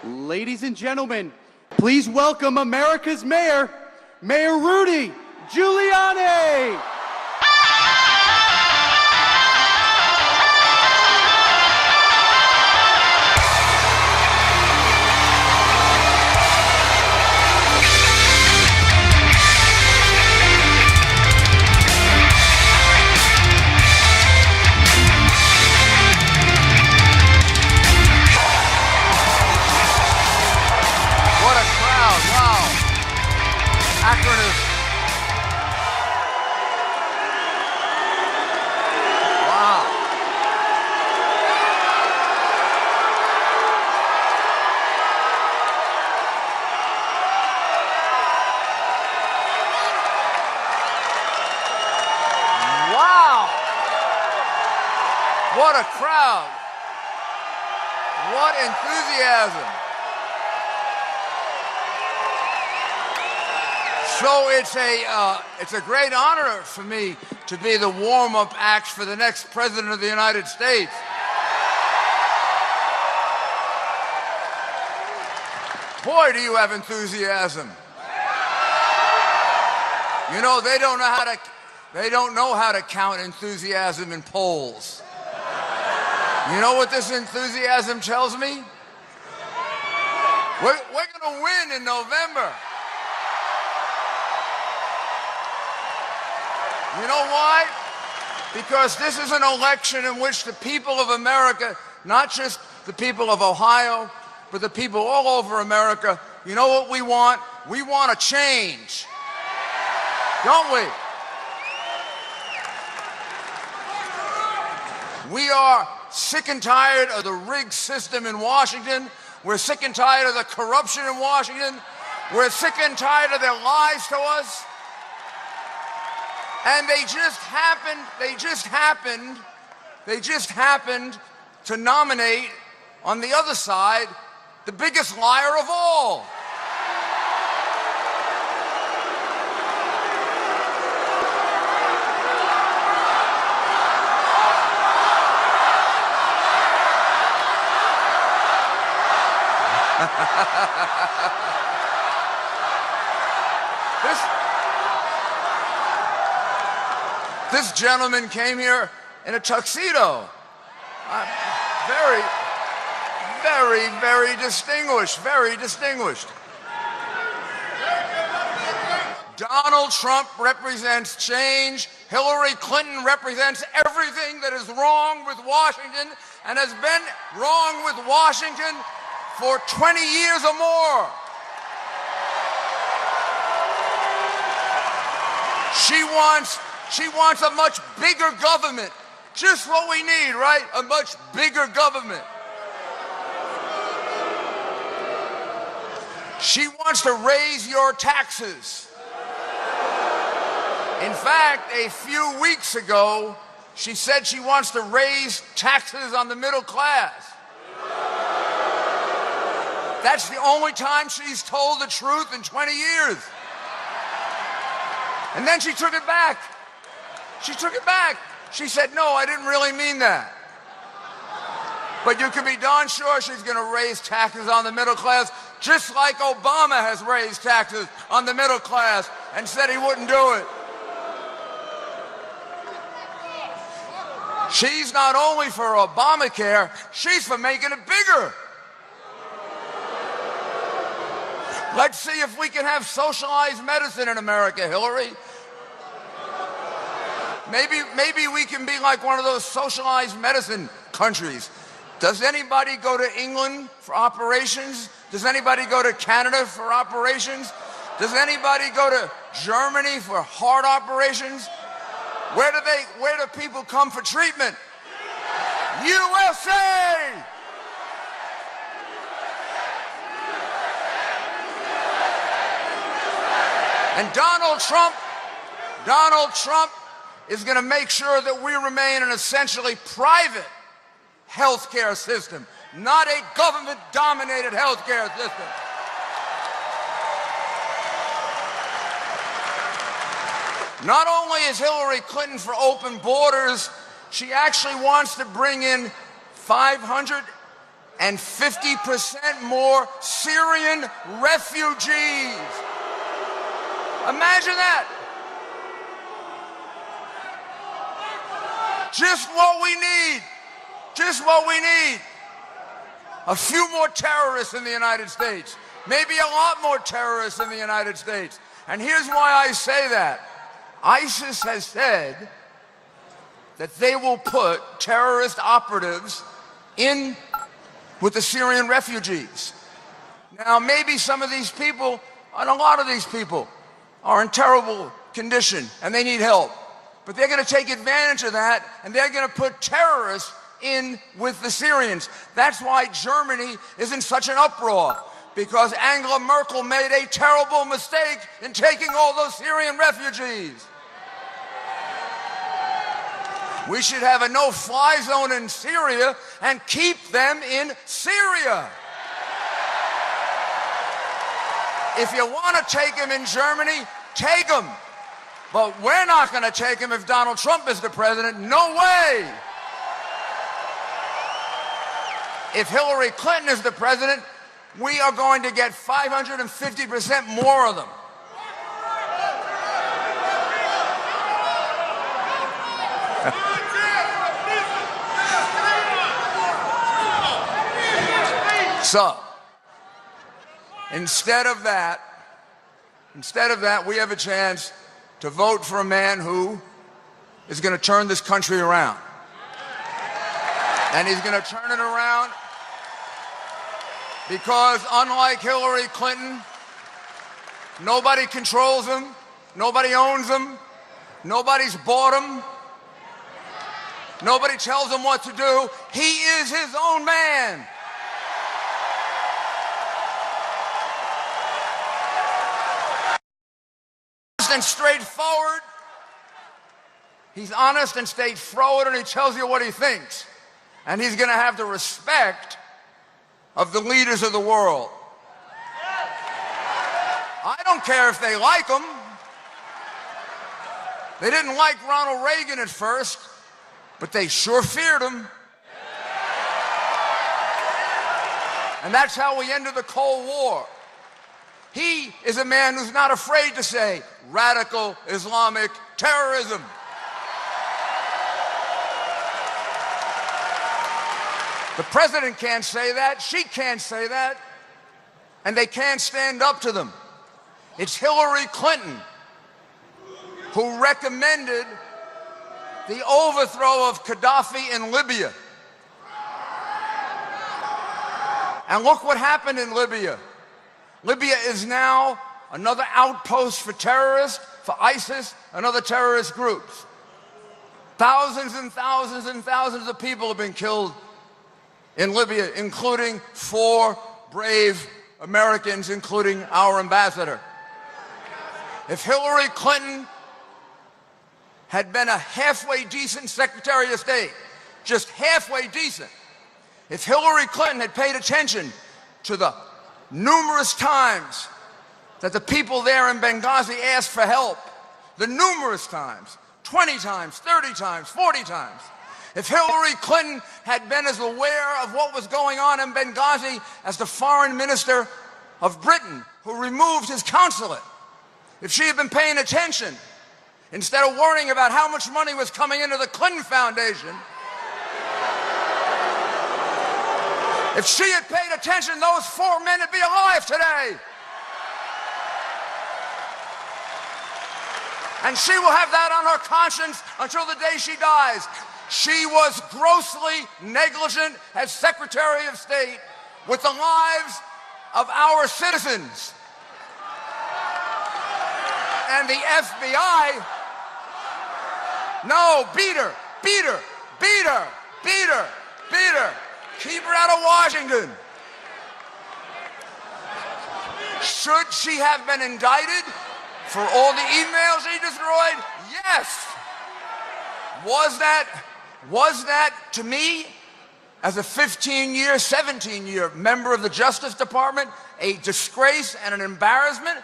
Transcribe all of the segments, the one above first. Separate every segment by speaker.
Speaker 1: Ladies and gentlemen, please welcome America's Mayor, Mayor Rudy Giuliani.
Speaker 2: Akron is... Wow. Wow. What a crowd. What enthusiasm. So it's a great honor for me to be the warm-up act for the next President of the United States. Boy, do you have enthusiasm. You know, they don't know how to count enthusiasm in polls. You know what this enthusiasm tells me? We're going to win in November. You know why? Because this is an election in which the people of America, not just the people of Ohio, but the people all over America, you know what we want? We want a change. Don't we? We are sick and tired of the rigged system in Washington. We're sick and tired of the corruption in Washington. We're sick and tired of their lies to us. And they just happened to nominate on the other side the biggest liar of all. This gentleman came here in a tuxedo. Very, very, very distinguished, very distinguished. Donald Trump represents change. Hillary Clinton represents everything that is wrong with Washington and has been wrong with Washington for 20 years or more. She wants a much bigger government. Just what we need, right? A much bigger government. She wants to raise your taxes. In fact, a few weeks ago, she said she wants to raise taxes on the middle class. That's the only time she's told the truth in 20 years. And then she took it back. She took it back. She said, no, I didn't really mean that. But you can be darn sure she's going to raise taxes on the middle class, just like Obama has raised taxes on the middle class and said he wouldn't do it. She's not only for Obamacare, she's for making it bigger. Let's see if we can have socialized medicine in America, Hillary. Maybe we can be like one of those socialized medicine countries. Does anybody go to England for operations? Does anybody go to Canada for operations? Does anybody go to Germany for heart operations? Where do people come for treatment? USA! And Donald Trump is going to make sure that we remain an essentially private healthcare system, not a government-dominated healthcare system. Not only is Hillary Clinton for open borders, she actually wants to bring in 500 and 50% more Syrian refugees. Imagine that. Just what we need. Just what we need. A few more terrorists in the United States. Maybe a lot more terrorists in the United States. And here's why I say that. ISIS has said that they will put terrorist operatives in with the Syrian refugees. Now, maybe some of these people, and a lot of these people, are in terrible condition and they need help. But they're going to take advantage of that and they're going to put terrorists in with the Syrians. That's why Germany is in such an uproar, because Angela Merkel made a terrible mistake in taking all those Syrian refugees. We should have a no-fly zone in Syria and keep them in Syria. If you want to take them in Germany, take them. But we're not going to take them if Donald Trump is the president. No way. If Hillary Clinton is the president, we are going to get 550% more of them. So, instead of that, we have a chance to vote for a man who is going to turn this country around. And he's going to turn it around because, unlike Hillary Clinton, nobody controls him, nobody owns him, nobody's bought him, nobody tells him what to do. He is his own man. And straightforward. He's honest and straightforward, and he tells you what he thinks. And he's going to have the respect of the leaders of the world. I don't care if they like him. They didn't like Ronald Reagan at first, but they sure feared him. And that's how we ended the Cold War. He is a man who's not afraid to say radical Islamic terrorism. The president can't say that, she can't say that, and they can't stand up to them. It's Hillary Clinton who recommended the overthrow of Gaddafi in Libya. And look what happened in Libya. Libya is now another outpost for terrorists, for ISIS and other terrorist groups. Thousands and thousands and thousands of people have been killed in Libya, including 4 brave Americans, including our ambassador. If Hillary Clinton had been a halfway decent Secretary of State, just halfway decent, if Hillary Clinton had paid attention to the numerous times that the people there in Benghazi asked for help, the numerous times, 20 times, 30 times, 40 times. If Hillary Clinton had been as aware of what was going on in Benghazi as the foreign minister of Britain, who removed his consulate, if she had been paying attention, instead of worrying about how much money was coming into the Clinton Foundation, if she had paid attention, those 4 men would be alive today. And she will have that on her conscience until the day she dies. She was grossly negligent as Secretary of State with the lives of our citizens. And the FBI, no, beat her, beat her, beat her, beat her, beat her. Keep her out of Washington. Should she have been indicted for all the emails she destroyed? Yes. Was that to me, as a 15-year, 17-year member of the Justice Department, a disgrace and an embarrassment?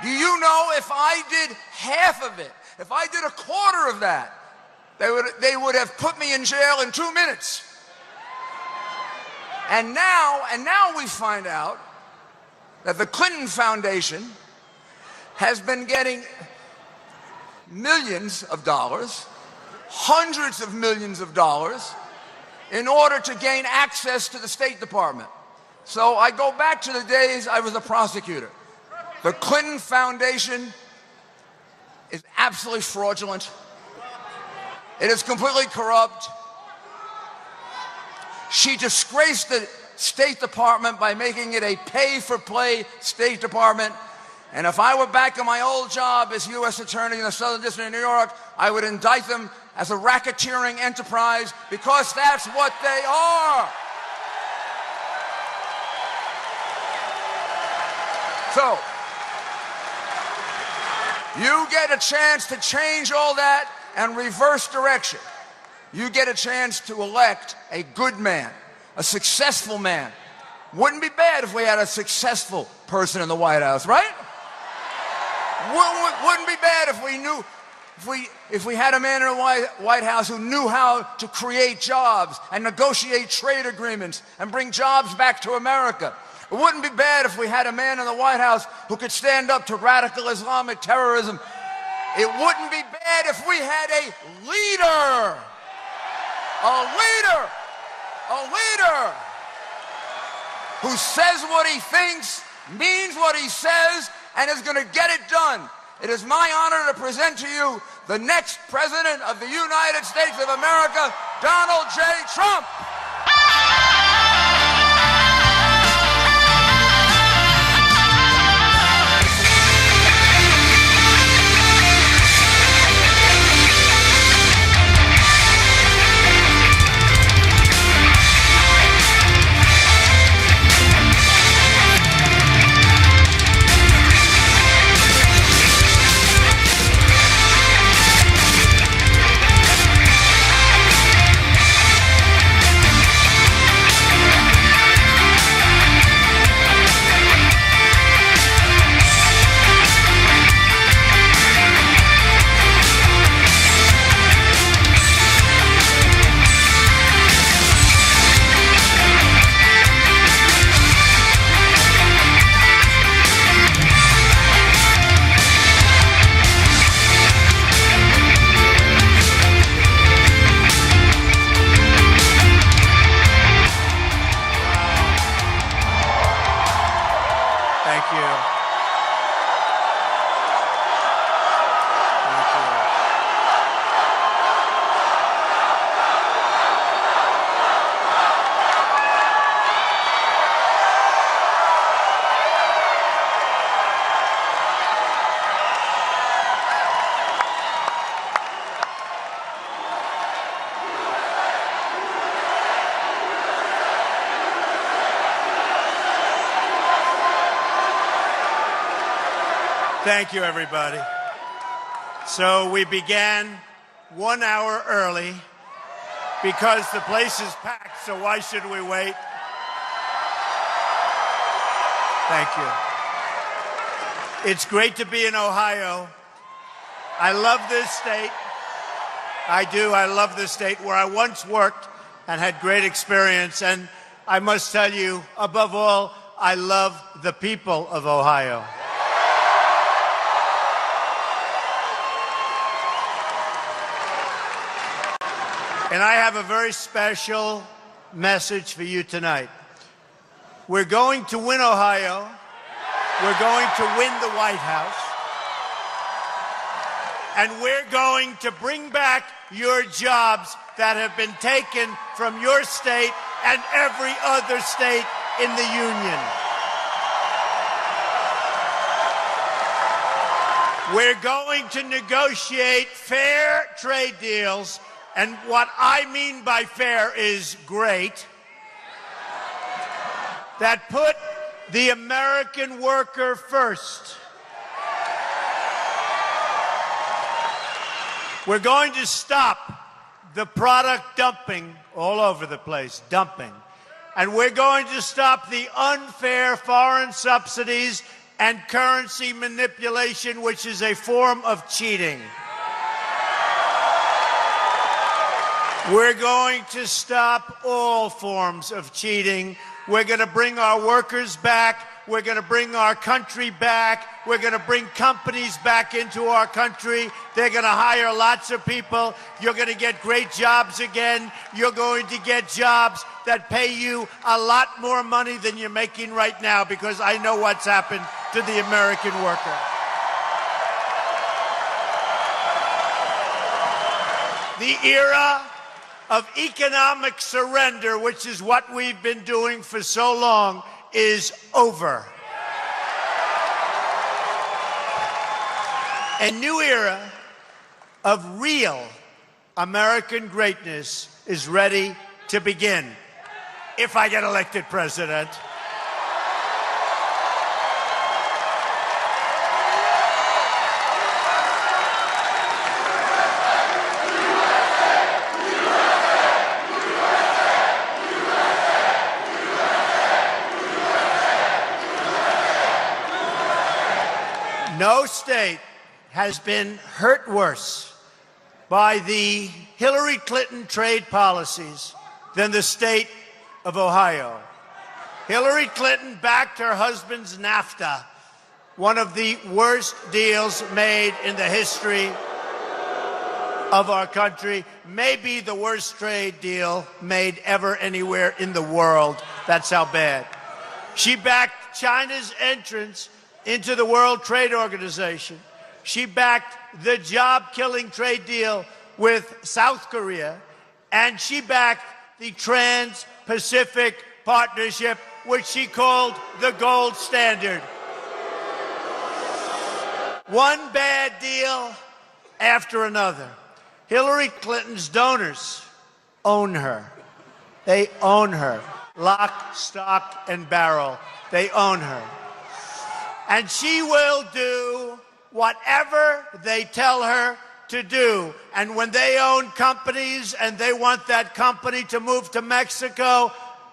Speaker 2: Do you know if I did half of it, if I did a quarter of that, they would have put me in jail in 2 minutes. And now we find out that the Clinton Foundation has been getting millions of dollars, hundreds of millions of dollars, in order to gain access to the State Department. So I go back to the days I was a prosecutor. The Clinton Foundation is absolutely fraudulent. It is completely corrupt. She disgraced the State Department by making it a pay-for-play State Department. And if I were back in my old job as U.S. Attorney in the Southern District of New York, I would indict them as a racketeering enterprise, because that's what they are. So, you get a chance to change all that and reverse direction. You get a chance to elect a good man, a successful man. Wouldn't be bad if we had a successful person in the White House, right? Wouldn't be bad if we knew, if we had a man in the White House who knew how to create jobs and negotiate trade agreements and bring jobs back to America. It wouldn't be bad if we had a man in the White House who could stand up to radical Islamic terrorism. It wouldn't be bad if we had a leader who says what he thinks, means what he says, and is going to get it done. It is my honor to present to you the next President of the United States of America, Donald J. Trump.
Speaker 3: Thank you, everybody. So we began 1 hour early because the place is packed, so why should we wait? Thank you. It's great to be in Ohio. I love this state. I do. I love this state where I once worked and had great experience. And I must tell you, above all, I love the people of Ohio. And I have a very special message for you tonight. We're going to win Ohio. We're going to win the White House. And we're going to bring back your jobs that have been taken from your state and every other state in the Union. We're going to negotiate fair trade deals. And what I mean by fair is great, that put the American worker first. We're going to stop the product dumping all over the place, dumping. And we're going to stop the unfair foreign subsidies and currency manipulation, which is a form of cheating. We're going to stop all forms of cheating. We're going to bring our workers back. We're going to bring our country back. We're going to bring companies back into our country. They're going to hire lots of people. You're going to get great jobs again. You're going to get jobs that pay you a lot more money than you're making right now, because I know what's happened to the American worker. The era of economic surrender, which is what we've been doing for so long, is over. A new era of real American greatness is ready to begin, if I get elected president. No state has been hurt worse by the Hillary Clinton trade policies than the state of Ohio. Hillary Clinton backed her husband's NAFTA, one of the worst deals made in the history of our country, maybe the worst trade deal made ever anywhere in the world. That's how bad. She backed China's entrance into the World Trade Organization. She backed the job-killing trade deal with South Korea, and she backed the Trans-Pacific Partnership, which she called the gold standard. One bad deal after another. Hillary Clinton's donors own her. They own her. Lock, stock, and barrel. They own her. And she will do whatever they tell her to do. And when they own companies and they want that company to move to Mexico,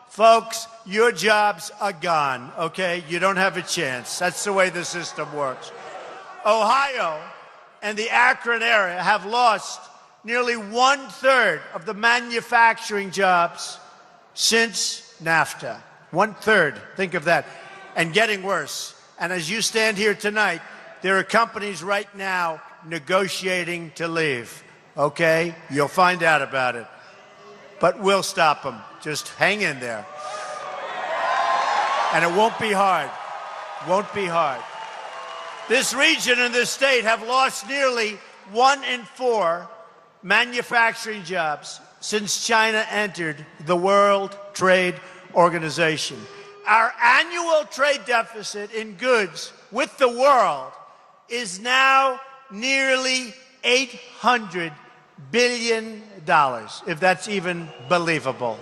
Speaker 3: folks, your jobs are gone, okay? You don't have a chance. That's the way the system works. Ohio and the Akron area have lost nearly 1/3 of the manufacturing jobs since NAFTA. 1/3. Think of that. And getting worse. And as you stand here tonight, there are companies right now negotiating to leave, okay? You'll find out about it. But we'll stop them. Just hang in there. And it won't be hard. Won't be hard. This region and this state have lost nearly 1 in 4 manufacturing jobs since China entered the World Trade Organization. Our annual trade deficit in goods with the world is now nearly $800 billion, if that's even believable.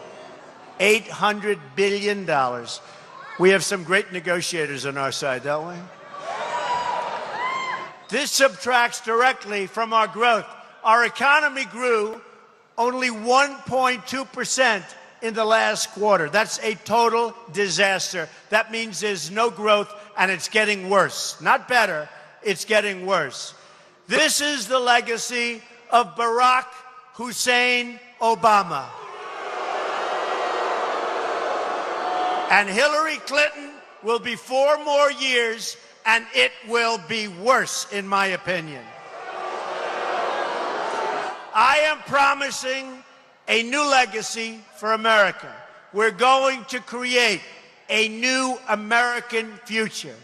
Speaker 3: $800 billion. We have some great negotiators on our side, don't we? This subtracts directly from our growth. Our economy grew only 1.2% in the last quarter. That's a total disaster. That means there's no growth, and it's getting worse. Not better, it's getting worse. This is the legacy of Barack Hussein Obama. And Hillary Clinton will be 4 more years, and it will be worse, in my opinion. I am promising a new legacy for America. We're going to create a new American future.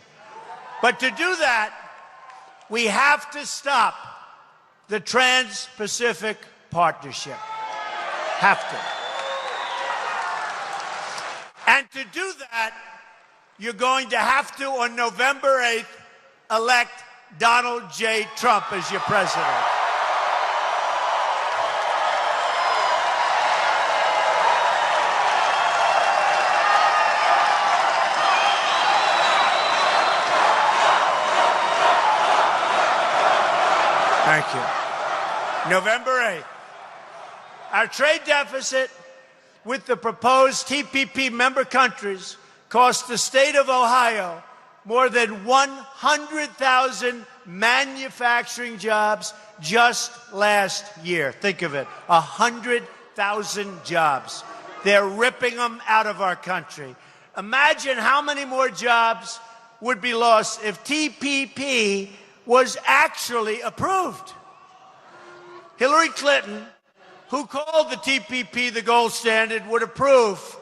Speaker 3: But to do that, we have to stop the Trans-Pacific Partnership. Have to. And to do that, you're going to have to, on November 8th, elect Donald J. Trump as your president. Thank you. November 8th. Our trade deficit with the proposed TPP member countries cost the state of Ohio more than 100,000 manufacturing jobs just last year. Think of it, 100,000 100,000 jobs. They're ripping them out of our country. Imagine how many more jobs would be lost if TPP was actually approved. Hillary Clinton, who called the TPP the gold standard, would approve.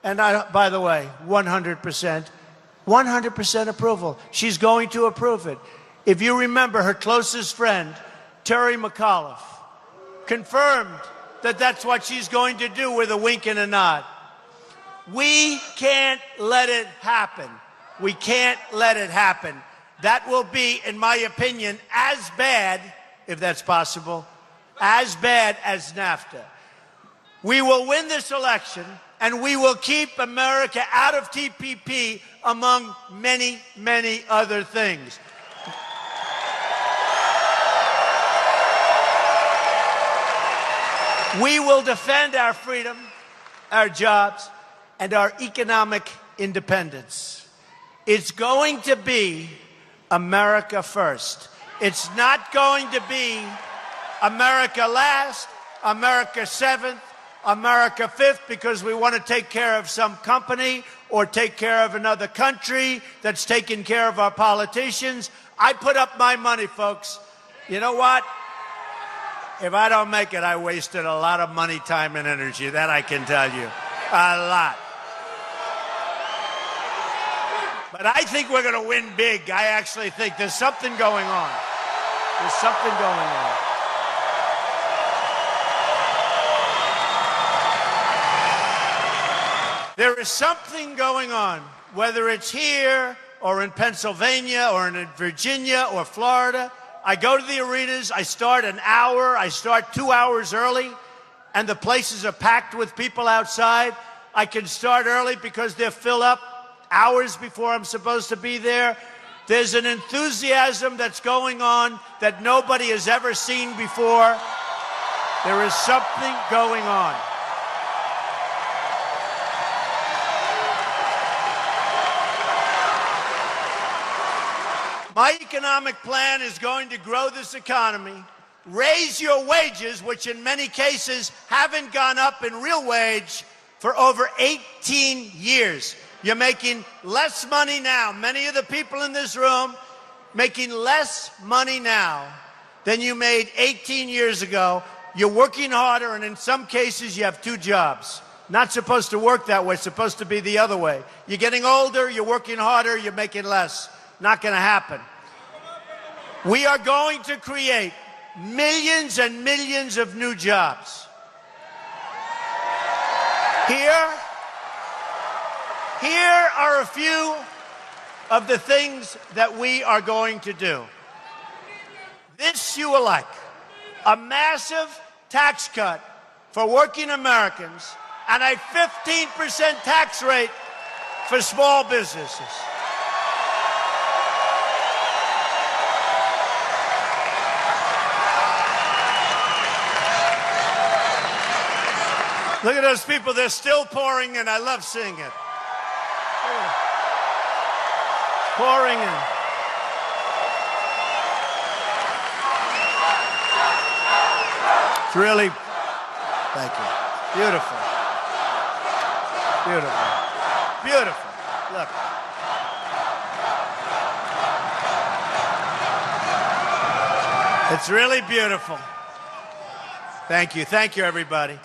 Speaker 3: And by the way, 100% approval. She's going to approve it. If you remember, her closest friend, Terry McAuliffe, confirmed that that's what she's going to do with a wink and a nod. We can't let it happen. We can't let it happen. That will be, in my opinion, as bad, if that's possible, as bad as NAFTA. We will win this election, and we will keep America out of TPP, among many, many other things. We will defend our freedom, our jobs, and our economic independence. It's going to be America first. It's not going to be America last, America seventh, America fifth, because we want to take care of some company or take care of another country that's taking care of our politicians. I put up my money, folks. You know what? If I don't make it, I wasted a lot of money, time, and energy. That I can tell you. A lot. But I think we're going to win big. I actually think there's something going on. There's something going on. There is something going on, whether it's here or in Pennsylvania or in Virginia or Florida. I go to the arenas, I start an hour, I start 2 hours early, and the places are packed with people outside. I can start early because they're filled up hours before I'm supposed to be there. There's an enthusiasm that's going on that nobody has ever seen before. There is something going on. My economic plan is going to grow this economy, raise your wages, which in many cases haven't gone up in real wage for over 18 years. You're making less money now. Many of the people in this room making less money now than you made 18 years ago. You're working harder, and in some cases you have 2 jobs. Not supposed to work that way. It's supposed to be the other way. You're getting older, you're working harder, you're making less. Not going to happen. We are going to create millions and millions of new jobs. Here are a few of the things that we are going to do. This you will like. A massive tax cut for working Americans and a 15% tax rate for small businesses. Look at those people. They're still pouring in. I love seeing it. Pouring in. It's really, thank you. Beautiful. Beautiful. Beautiful. Look. It's really beautiful. Thank you. Thank you, everybody.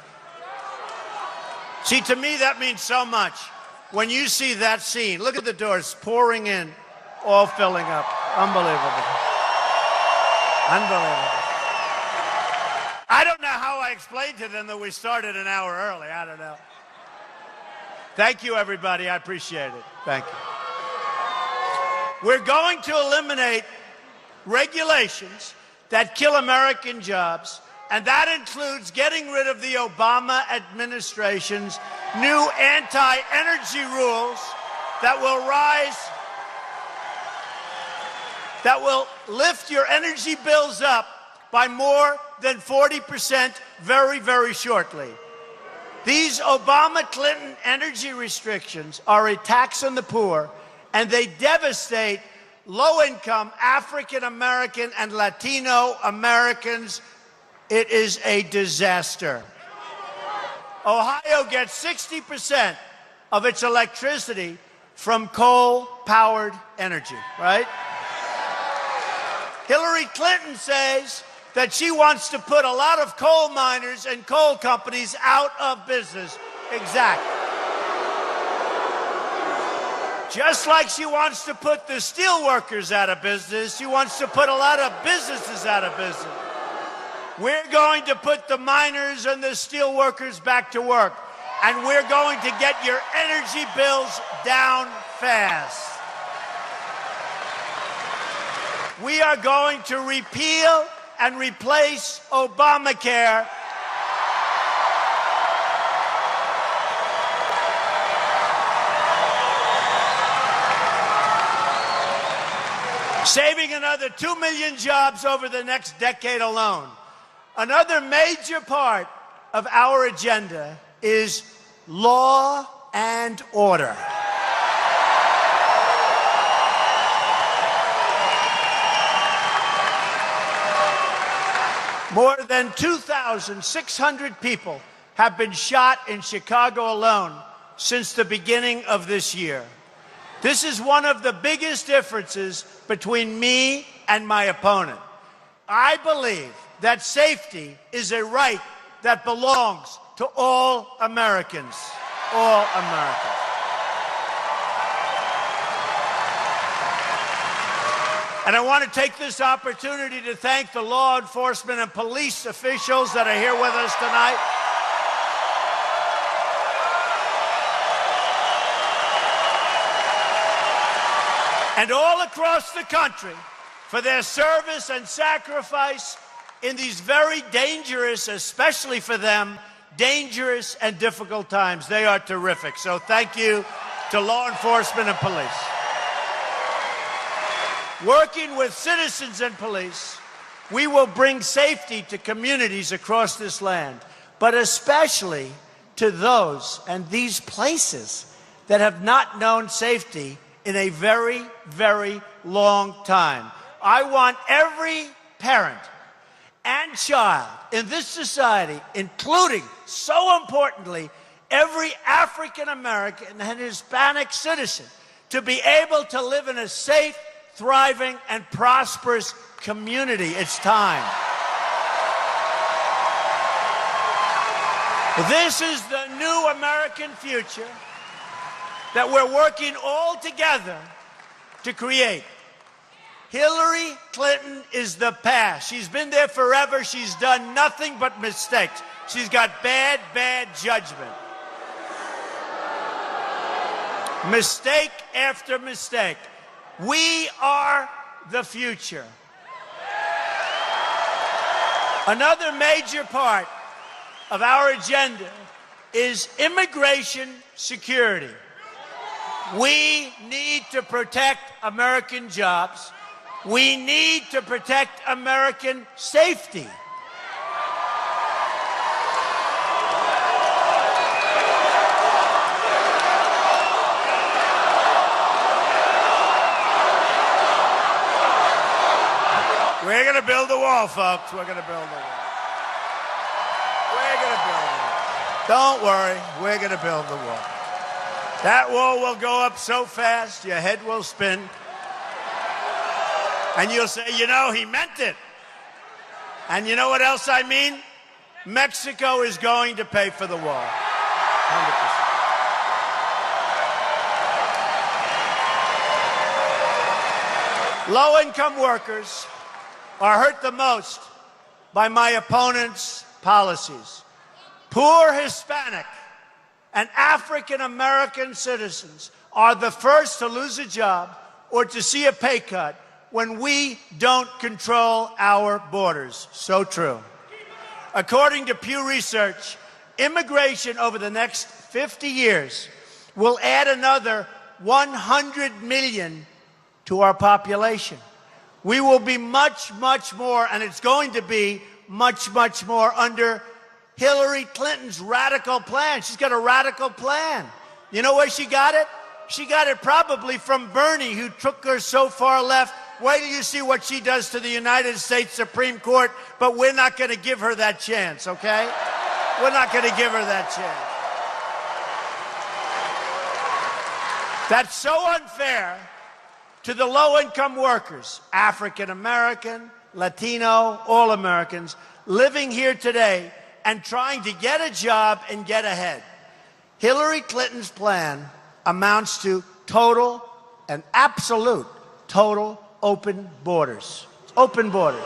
Speaker 3: See, to me, that means so much. When you see that scene, look at the doors pouring in, all filling up. Unbelievable. Unbelievable. I don't know how I explained to them that we started an hour early. I don't know. Thank you, everybody. I appreciate it. Thank you. We're going to eliminate regulations that kill American jobs, and that includes getting rid of the Obama administration's new anti-energy rules that will lift your energy bills up by more than 40% very, very shortly. These Obama-Clinton energy restrictions are a tax on the poor, and they devastate low-income African-American and Latino Americans. It is a disaster. Ohio gets 60% of its electricity from coal-powered energy, right? Hillary Clinton says that she wants to put a lot of coal miners and coal companies out of business. Exactly. Just like she wants to put the steel workers out of business, she wants to put a lot of businesses out of business. We're going to put the miners and the steel workers back to work, and we're going to get your energy bills down fast. We are going to repeal and replace Obamacare. Saving another 2 million jobs over the next decade alone. Another major part of our agenda is law and order. More than 2,600 people have been shot in Chicago alone since the beginning of this year. This is one of the biggest differences between me and my opponent. I believe that safety is a right that belongs to all Americans. All Americans. And I want to take this opportunity to thank the law enforcement and police officials that are here with us tonight. And all across the country for their service and sacrifice in these very dangerous, especially for them, dangerous and difficult times. They are terrific. So thank you to law enforcement and police. Working with citizens and police, we will bring safety to communities across this land, but especially to those and these places that have not known safety in a very, very long time. I want every parent and child in this society, including, so importantly, every African American and Hispanic citizen, to be able to live in a safe, thriving, and prosperous community. It's time. This is the new American future that we're working all together to create. Hillary Clinton is the past. She's been there forever. She's done nothing but mistakes. She's got bad, bad judgment. Mistake after mistake. We are the future. Another major part of our agenda is immigration security. We need to protect American jobs. We need to protect American safety. We're going to build the wall, folks. We're going to build the wall. We're going to build the wall. Don't worry. We're going to build the wall. That wall will go up so fast, your head will spin. And you'll say, you know, he meant it. And you know what else I mean? Mexico is going to pay for the wall. 100%. Low-income workers are hurt the most by my opponent's policies. Poor Hispanic and African American citizens are the first to lose a job or to see a pay cut when we don't control our borders. So true. According to Pew Research, immigration over the next 50 years will add another 100 million to our population. We will be much, much more, and it's going to be much, much more under Hillary Clinton's radical plan. She's got a radical plan. You know where she got it? She got it probably from Bernie, who took her so far left. Wait till you see what she does to the United States Supreme Court, but we're not going to give her that chance, okay? We're not going to give her that chance. That's so unfair to the low-income workers, African American, Latino, all Americans, living here today and trying to get a job and get ahead. Hillary Clinton's plan amounts to total and absolute total open borders. Open borders.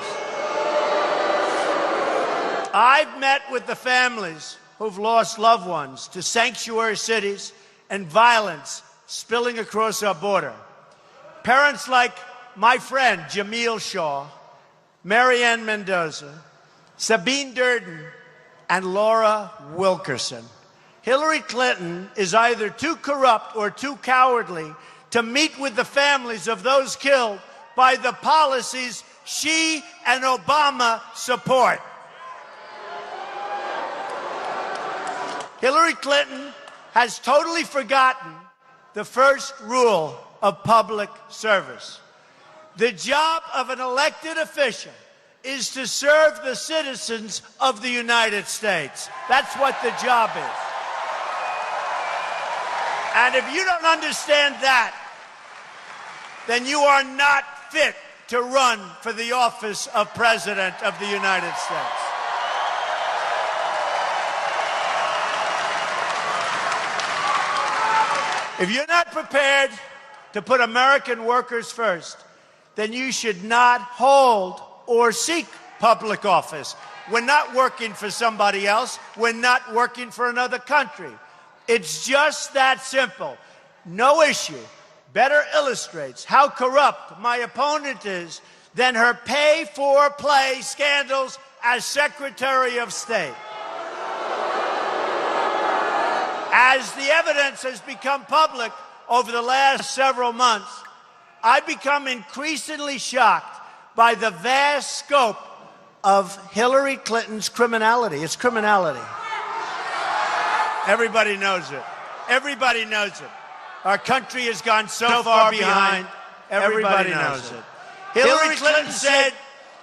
Speaker 3: I've met with the families who've lost loved ones to sanctuary cities and violence spilling across our border. Parents like my friend Jamil Shaw, Marianne Mendoza, Sabine Durden, and Laura Wilkerson. Hillary Clinton is either too corrupt or too cowardly to meet with the families of those killed by the policies she and Obama support. Hillary Clinton has totally forgotten the first rule of public service. The job of an elected official is to serve the citizens of the United States. That's what the job is. And if you don't understand that, then you are not fit to run for the office of President of the United States. If you're not prepared to put American workers first, then you should not hold or seek public office. We're not working for somebody else. We're not working for another country. It's just that simple. No issue better illustrates how corrupt my opponent is than her pay-for-play scandals as Secretary of State. As the evidence has become public over the last several months, I've become increasingly shocked by the vast scope of Hillary Clinton's criminality. It's criminality. Everybody knows it. Everybody knows it. Our country has gone so far behind. Everybody knows it. Hillary Clinton said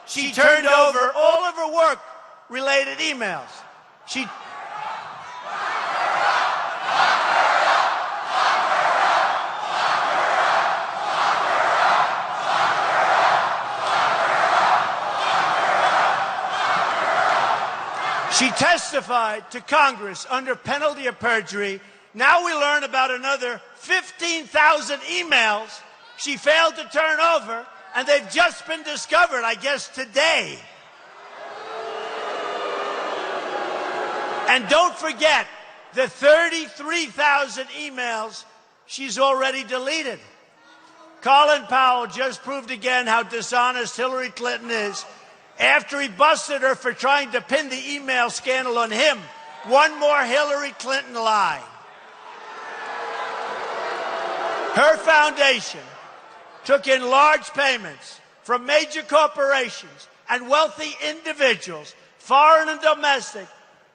Speaker 3: she turned over all of her work-related emails. She testified to Congress under penalty of perjury. Now we learn about another 15,000 emails she failed to turn over, and they've just been discovered, I guess, today. And don't forget the 33,000 emails she's already deleted. Colin Powell just proved again how dishonest Hillary Clinton is after he busted her for trying to pin the email scandal on him. One more Hillary Clinton lie. Her foundation took in large payments from major corporations and wealthy individuals, foreign and domestic,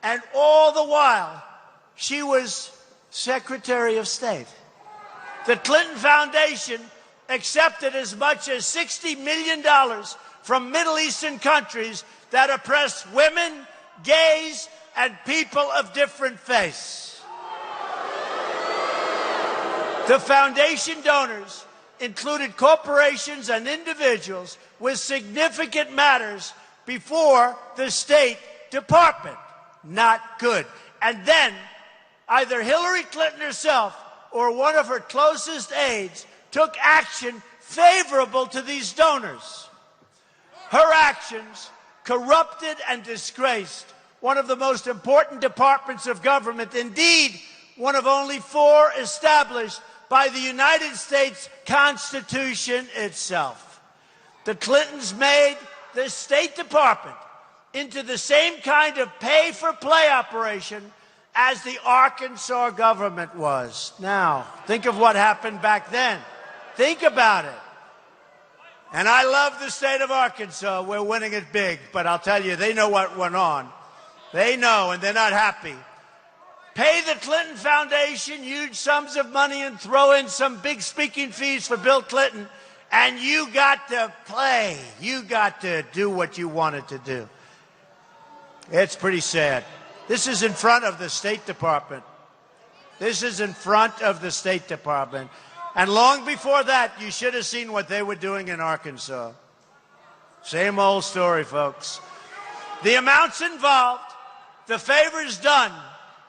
Speaker 3: and all the while, she was Secretary of State. The Clinton Foundation accepted as much as $60 million from Middle Eastern countries that oppress women, gays, and people of different faiths. The foundation donors included corporations and individuals with significant matters before the State Department. Not good. And then either Hillary Clinton herself or one of her closest aides took action favorable to these donors. Her actions corrupted and disgraced one of the most important departments of government, indeed, one of only 4 established by the United States Constitution itself. The Clintons made the State Department into the same kind of pay-for-play operation as the Arkansas government was. Now, think of what happened back then. Think about it. And I love the state of Arkansas. We're winning it big. But I'll tell you, they know what went on. They know, and they're not happy. Pay the Clinton Foundation huge sums of money and throw in some big speaking fees for Bill Clinton, and you got to play. You got to do what you wanted to do. It's pretty sad. This is in front of the State Department. This is in front of the State Department. And long before that, you should have seen what they were doing in Arkansas. Same old story, folks. The amounts involved, the favors done,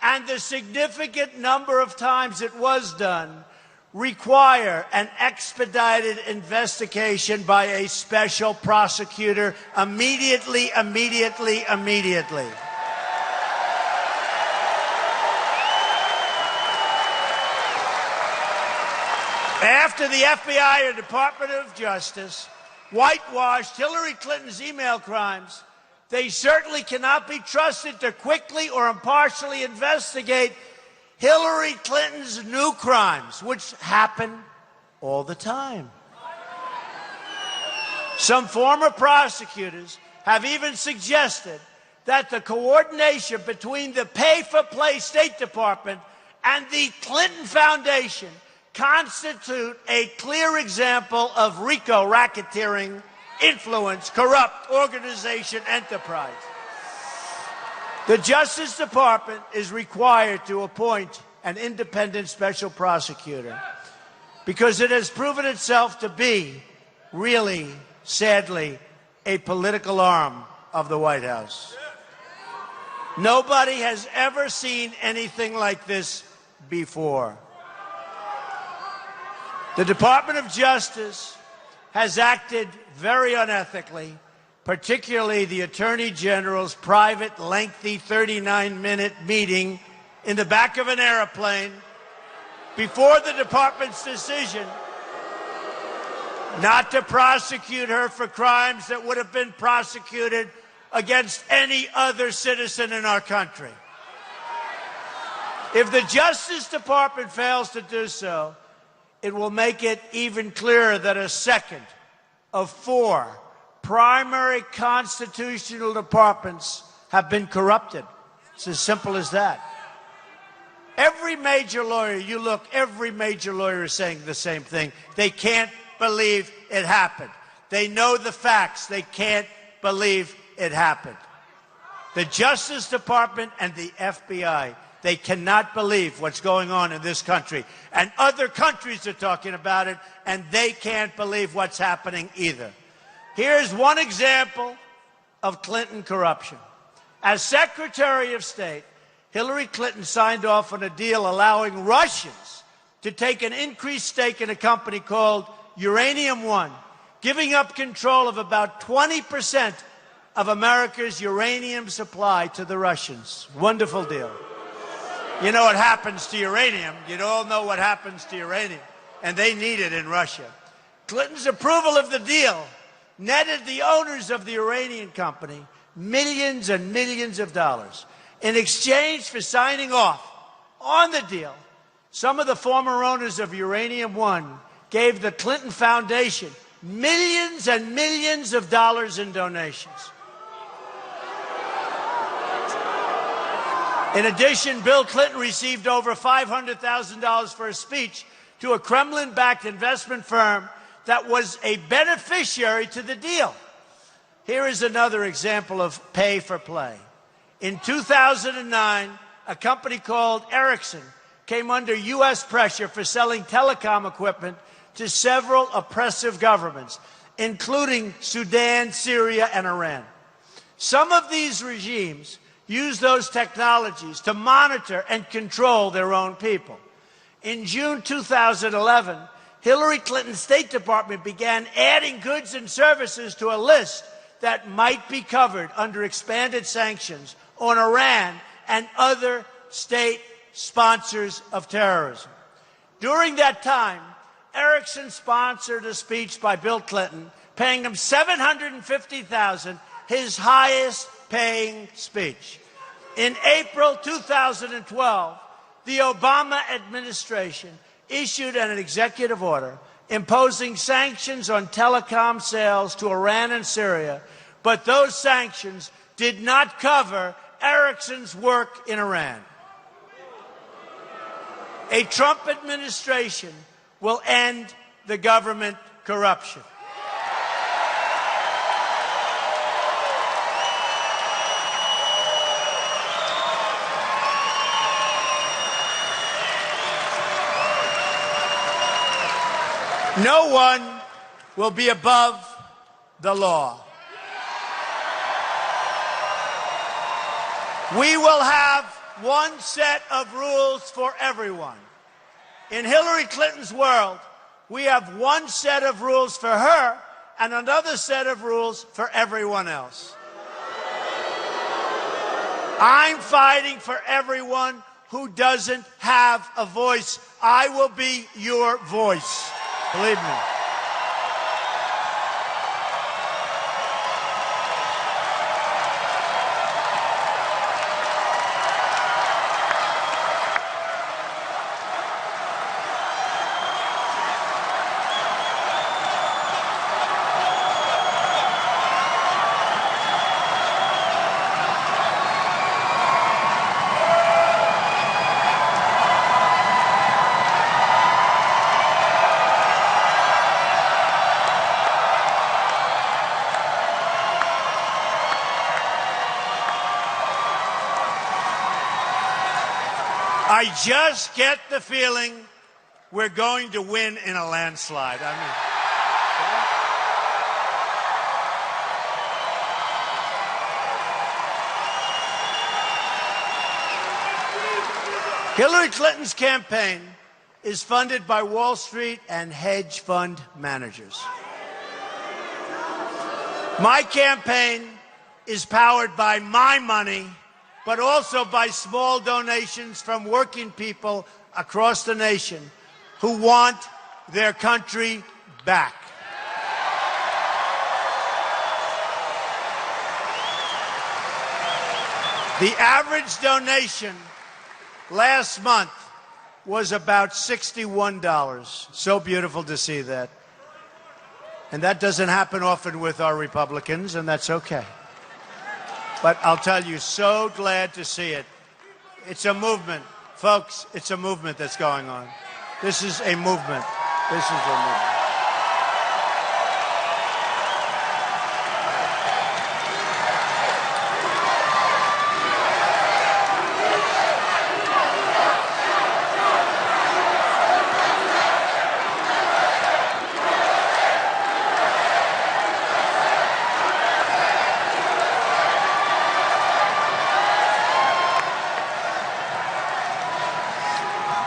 Speaker 3: and the significant number of times it was done require an expedited investigation by a special prosecutor immediately. After the FBI or Department of Justice whitewashed Hillary Clinton's email crimes, they certainly cannot be trusted to quickly or impartially investigate Hillary Clinton's new crimes, which happen all the time. Some former prosecutors have even suggested that the coordination between the pay-for-play State Department and the Clinton Foundation constitute a clear example of RICO racketeering, influence, corrupt organization enterprise. The Justice Department is required to appoint an independent special prosecutor because it has proven itself to be, really, sadly, a political arm of the White House. Nobody has ever seen anything like this before. The Department of Justice has acted very unethically, particularly the Attorney General's private, lengthy 39-minute meeting in the back of an airplane before the department's decision not to prosecute her for crimes that would have been prosecuted against any other citizen in our country. If the Justice Department fails to do so, it will make it even clearer that a second of 4 primary constitutional departments have been corrupted. It's as simple as that. Every major lawyer, you look, every major lawyer is saying the same thing. They can't believe it happened. They know the facts. They can't believe it happened. The Justice Department and the FBI, they cannot believe what's going on in this country. And other countries are talking about it, and they can't believe what's happening either. Here's one example of Clinton corruption. As Secretary of State, Hillary Clinton signed off on a deal allowing Russians to take an increased stake in a company called Uranium One, giving up control of about 20% of America's uranium supply to the Russians. Wonderful deal. You know what happens to uranium. You all know what happens to uranium. And they need it in Russia. Clinton's approval of the deal netted the owners of the uranium company millions and millions of dollars. In exchange for signing off on the deal, some of the former owners of Uranium One gave the Clinton Foundation millions and millions of dollars in donations. In addition, Bill Clinton received over $500,000 for a speech to a Kremlin-backed investment firm that was a beneficiary to the deal. Here is another example of pay for play. In 2009, a company called Ericsson came under U.S. pressure for selling telecom equipment to several oppressive governments, including Sudan, Syria, and Iran. Some of these regimes use those technologies to monitor and control their own people. In June 2011, Hillary Clinton's State Department began adding goods and services to a list that might be covered under expanded sanctions on Iran and other state sponsors of terrorism. During that time, Ericsson sponsored a speech by Bill Clinton, paying him $750,000, his highest paying speech. In April 2012, the Obama administration issued an executive order imposing sanctions on telecom sales to Iran and Syria, but those sanctions did not cover Ericsson's work in Iran. A Trump administration will end the government corruption. No one will be above the law. We will have one set of rules for everyone. In Hillary Clinton's world, we have one set of rules for her and another set of rules for everyone else. I'm fighting for everyone who doesn't have a voice. I will be your voice. Believe me. I just get the feeling we're going to win in a landslide. Hillary Clinton's campaign is funded by Wall Street and hedge fund managers. My campaign is powered by my money, but also by small donations from working people across the nation who want their country back. The average donation last month was about $61. So beautiful to see that. And that doesn't happen often with our Republicans, and that's okay. But I'll tell you, so glad to see it. It's a movement. Folks, it's a movement that's going on. This is a movement. This is a movement.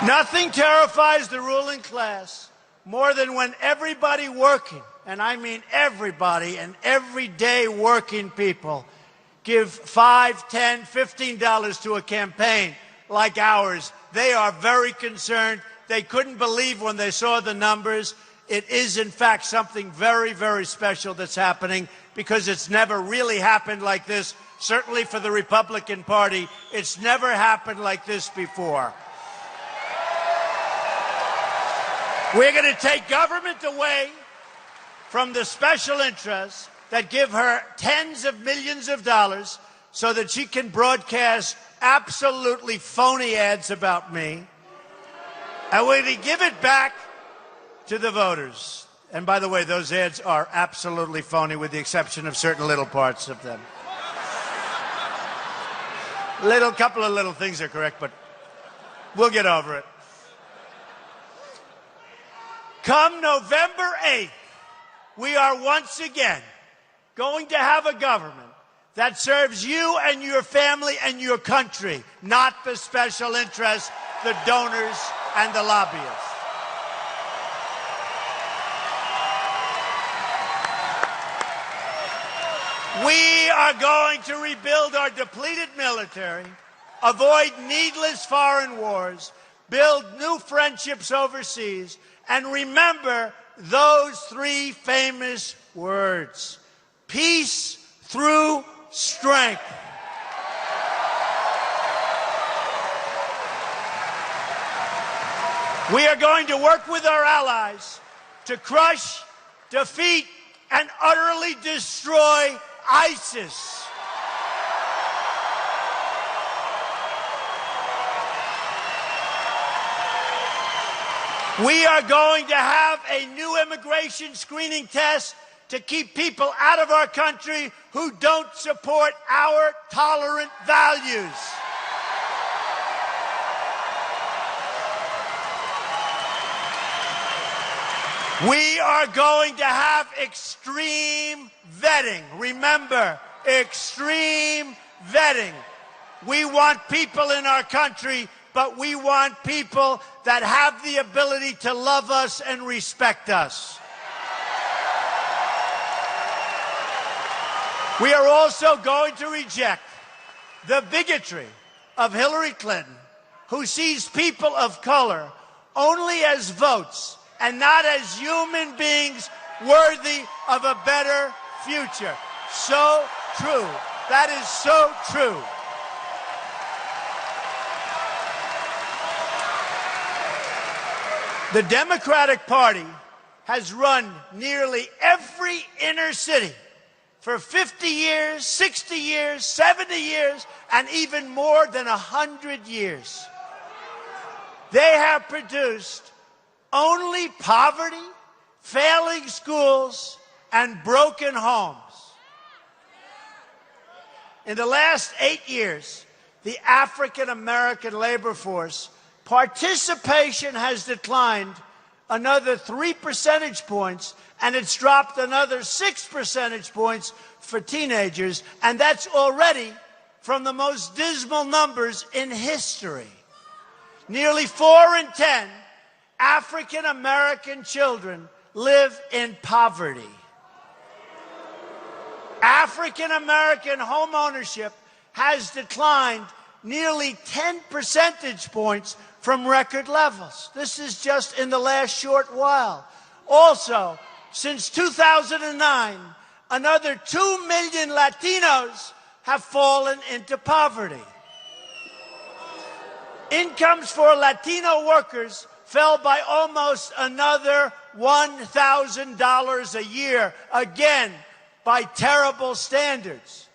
Speaker 3: Nothing terrifies the ruling class more than when everybody working, and I mean everybody and everyday working people, give $5, $10, $15 to a campaign like ours. They are very concerned. They couldn't believe when they saw the numbers. It is, in fact, something very, very special that's happening because it's never really happened like this. Certainly for the Republican Party, it's never happened like this before. We're going to take government away from the special interests that give her tens of millions of dollars so that she can broadcast absolutely phony ads about me. And we're going to give it back to the voters. And by the way, those ads are absolutely phony with the exception of certain little parts of them. Couple of little things are correct, but we'll get over it. Come November 8th, we are once again going to have a government that serves you and your family and your country, not the special interests, the donors, and the lobbyists. We are going to rebuild our depleted military, avoid needless foreign wars, build new friendships overseas, and remember those three famous words: peace through strength. We are going to work with our allies to crush, defeat, and utterly destroy ISIS. We are going to have a new immigration screening test to keep people out of our country who don't support our tolerant values. We are going to have extreme vetting. Remember, extreme vetting. We want people in our country, but we want people that have the ability to love us and respect us. We are also going to reject the bigotry of Hillary Clinton, who sees people of color only as votes and not as human beings worthy of a better future. So true. That is so true. The Democratic Party has run nearly every inner city for 50 years, 60 years, 70 years, and even more than 100 years. They have produced only poverty, failing schools, and broken homes. In the last 8 years, the African American labor force participation has declined another 3 percentage points, and it's dropped another 6 percentage points for teenagers, and that's already from the most dismal numbers in history. Nearly 4 in 10 African American children live in poverty. African American home ownership has declined nearly 10 percentage points from record levels. This is just in the last short while. Also, since 2009, another 2 million Latinos have fallen into poverty. Incomes for Latino workers fell by almost another $1,000 a year, again, by terrible standards.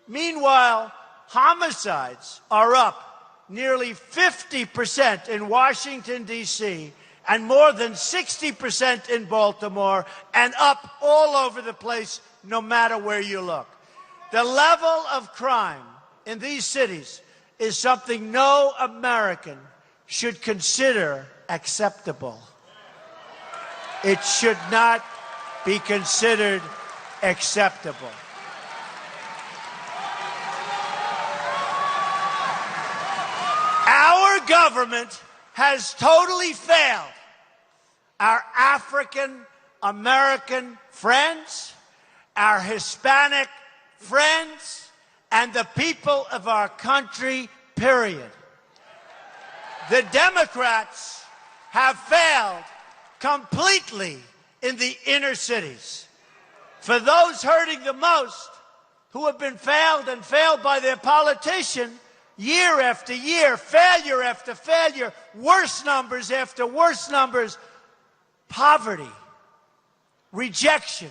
Speaker 3: Meanwhile, homicides are up nearly 50% in Washington, D.C., and more than 60% in Baltimore, and up all over the place, no matter where you look. The level of crime in these cities is something no American should consider acceptable. It should not be considered acceptable. Our government has totally failed our African American friends, our Hispanic friends, and the people of our country, period. The Democrats have failed completely in the inner cities. For those hurting the most, who have been failed and failed by their politician, year after year, failure after failure, worse numbers after worse numbers, poverty, rejection,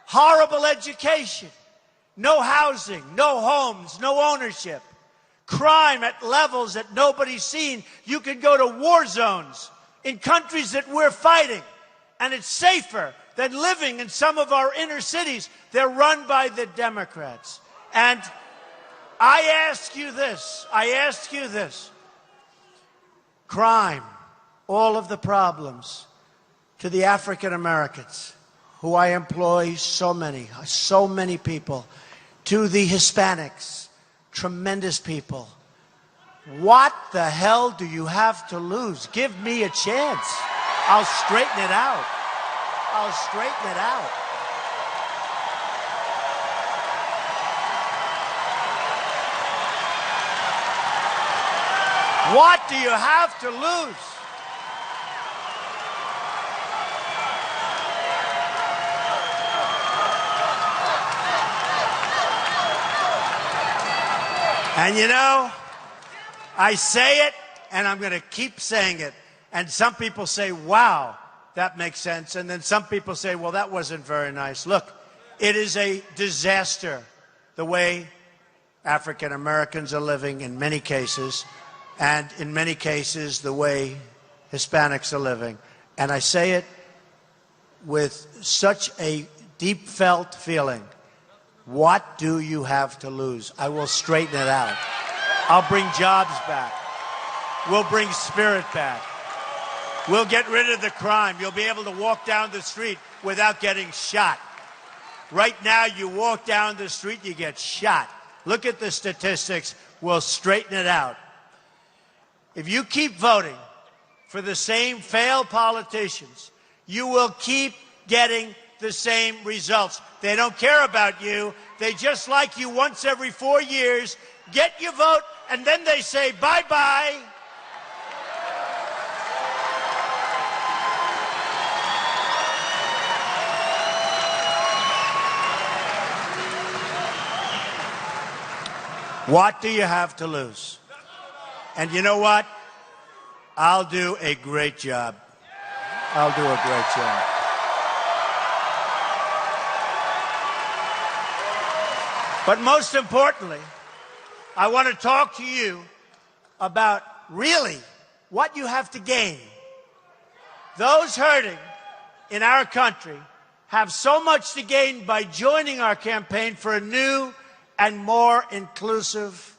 Speaker 3: horrible education, no housing, no homes, no ownership, crime at levels that nobody's seen. You can go to war zones in countries that we're fighting, and it's safer than living in some of our inner cities. They're run by the Democrats. And I ask you this, crime, all of the problems, to the African Americans, who I employ so many people, to the Hispanics, tremendous people. What the hell do you have to lose? Give me a chance. I'll straighten it out. I'll straighten it out. What do you have to lose? And you know, I say it, and I'm going to keep saying it. And some people say, wow, that makes sense. And then some people say, well, that wasn't very nice. Look, it is a disaster the way African Americans are living in many cases, and in many cases the way Hispanics are living. And I say it with such a deep felt feeling. What do you have to lose? I will straighten it out. I'll bring jobs back. We'll bring spirit back. We'll get rid of the crime. You'll be able to walk down the street without getting shot. Right now, you walk down the street, you get shot. Look at the statistics. We'll straighten it out. If you keep voting for the same failed politicians, you will keep getting the same results. They don't care about you. They just like you once every 4 years, get your vote, and then they say bye-bye. What do you have to lose? And you know what? I'll do a great job. I'll do a great job. But most importantly, I want to talk to you about really what you have to gain. Those hurting in our country have so much to gain by joining our campaign for a new and more inclusive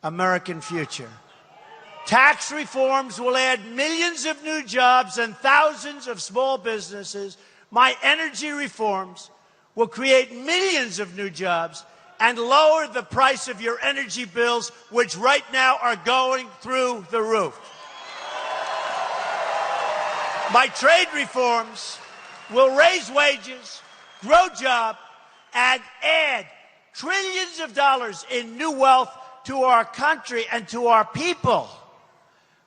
Speaker 3: American future. Tax reforms will add millions of new jobs and thousands of small businesses. My energy reforms will create millions of new jobs and lower the price of your energy bills, which right now are going through the roof. My trade reforms will raise wages, grow jobs, and add trillions of dollars in new wealth to our country and to our people.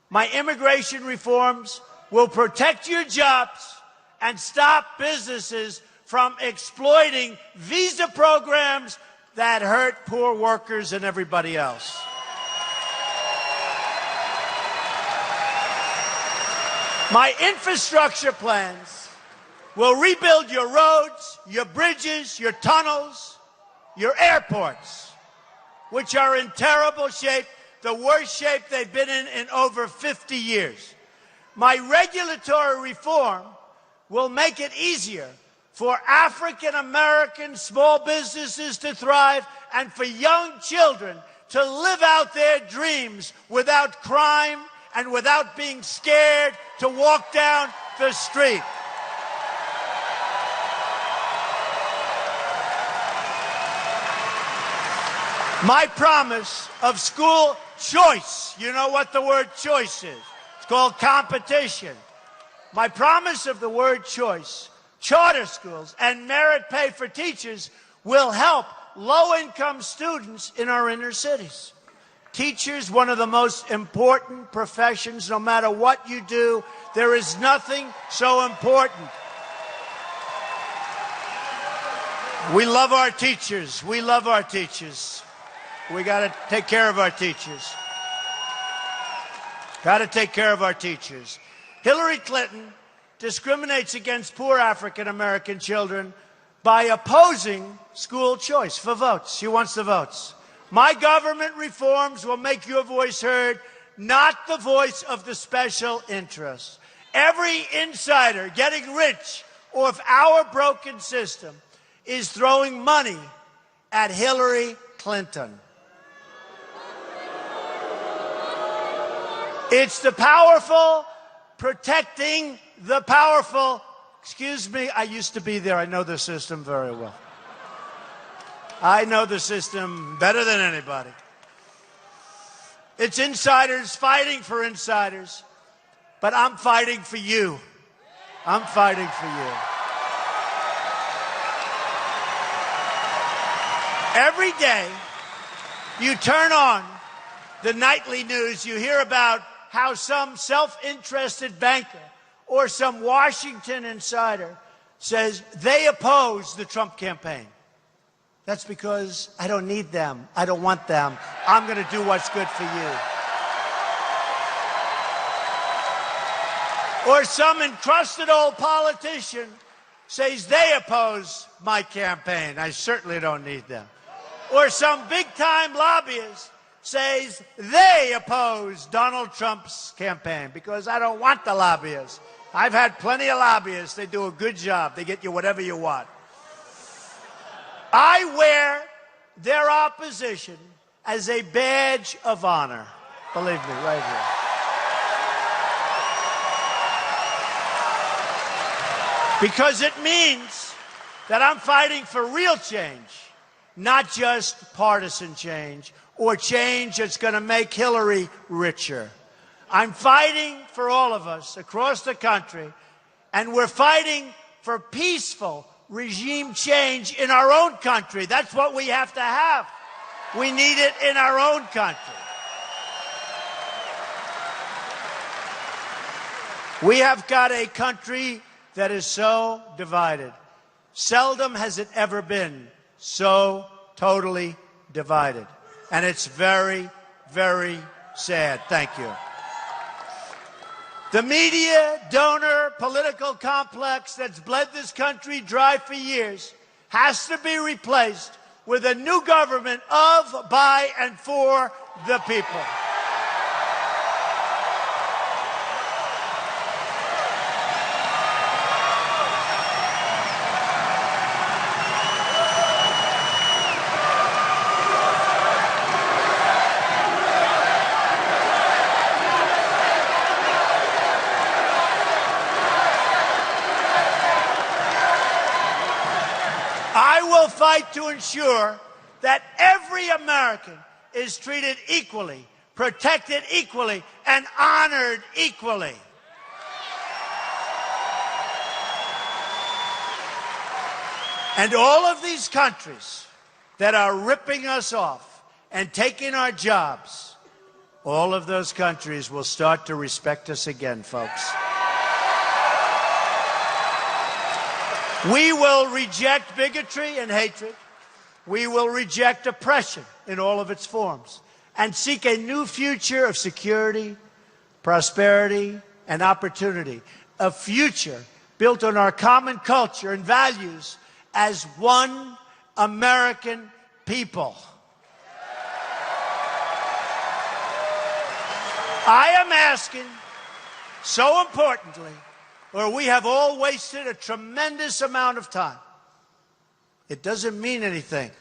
Speaker 3: My immigration reforms will protect your jobs and stop businesses from exploiting visa programs that hurt poor workers and everybody else. My infrastructure plans will rebuild your roads, your bridges, your tunnels, your airports, which are in terrible shape, the worst shape they've been in over 50 years. My regulatory reform will make it easier for African American small businesses to thrive and for young children to live out their dreams without crime and without being scared to walk down the street. My promise of school choice. You know what the word choice is. It's called competition. My promise of the word choice, charter schools and merit pay for teachers will help low-income students in our inner cities. Teachers, one of the most important professions. No matter what you do, there is nothing so important. We love our teachers. We love our teachers. We got to take care of our teachers. Got to take care of our teachers. Hillary Clinton discriminates against poor African American children by opposing school choice for votes. She wants the votes. My government reforms will make your voice heard, not the voice of the special interests. Every insider getting rich off our broken system is throwing money at Hillary Clinton. It's the powerful protecting the powerful. Excuse me, I used to be there. I know the system very well. I know the system better than anybody. It's insiders fighting for insiders, but I'm fighting for you. I'm fighting for you. Every day you turn on the nightly news, you hear about how some self-interested banker or some Washington insider says they oppose the Trump campaign. That's because I don't need them. I don't want them. I'm going to do what's good for you. Or some encrusted old politician says they oppose my campaign. I certainly don't need them. Or some big-time lobbyist says they oppose Donald Trump's campaign because I don't want the lobbyists. I've had plenty of lobbyists. They do a good job. They get you whatever you want. I wear their opposition as a badge of honor. Believe me, right Because it means that I'm fighting for real change, not just partisan change or change that's going to make Hillary richer. I'm fighting for all of us across the country, and we're fighting for peaceful regime change in our own country. That's what we have to have. We need it in our own country. We have got a country that is so divided. Seldom has it ever been so totally divided. And it's very, very sad. Thank you. The media, donor, political complex that's bled this country dry for years has to be replaced with a new government of, by, and for the people. I will fight to ensure that every American is treated equally, protected equally, and honored equally. And all of these countries that are ripping us off and taking our jobs, all of those countries will start to respect us again, folks. We will reject bigotry and hatred. We will reject oppression in all of its forms and seek a new future of security, prosperity, and opportunity. A future built on our common culture and values as one American people. I am asking, so importantly, where we have all wasted a tremendous amount of time. It doesn't mean anything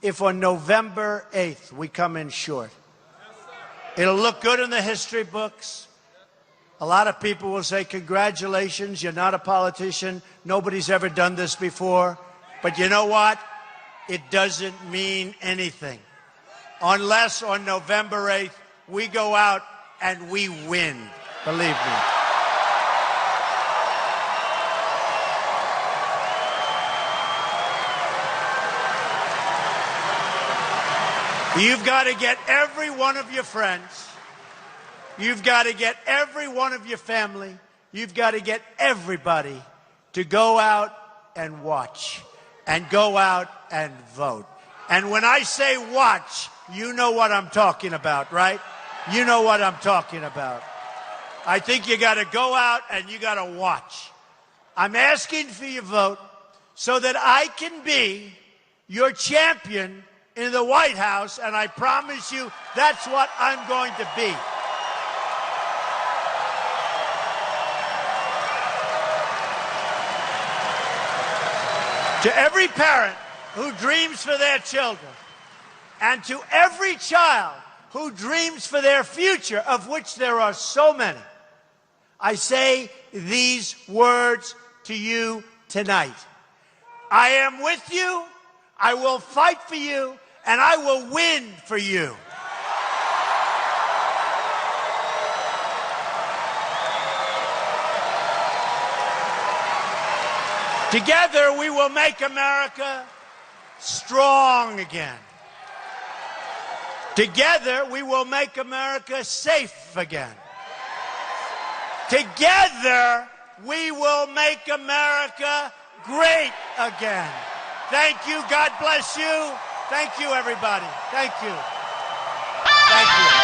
Speaker 3: if on November 8th we come in short. It'll look good in the history books. A lot of people will say, congratulations, you're not a politician. Nobody's ever done this before. But you know what? It doesn't mean anything unless on November 8th we go out and we win. Believe me. You've got to get every one of your friends. You've got to get every one of your family. You've got to get everybody to go out and watch and go out and vote. And when I say watch, you know what I'm talking about, right? You know what I'm talking about. I think you got to go out and you got to watch. I'm asking for your vote so that I can be your champion in the White House, and I promise you that's what I'm going to be. To every parent who dreams for their children, and to every child who dreams for their future, of which there are so many, I say these words to you tonight. I am with you, I will fight for you, and I will win for you. Together, we will make America strong again. Together, we will make America safe again. Together, we will make America great again. Thank you. God bless you. Thank you, everybody. Thank you. Thank you.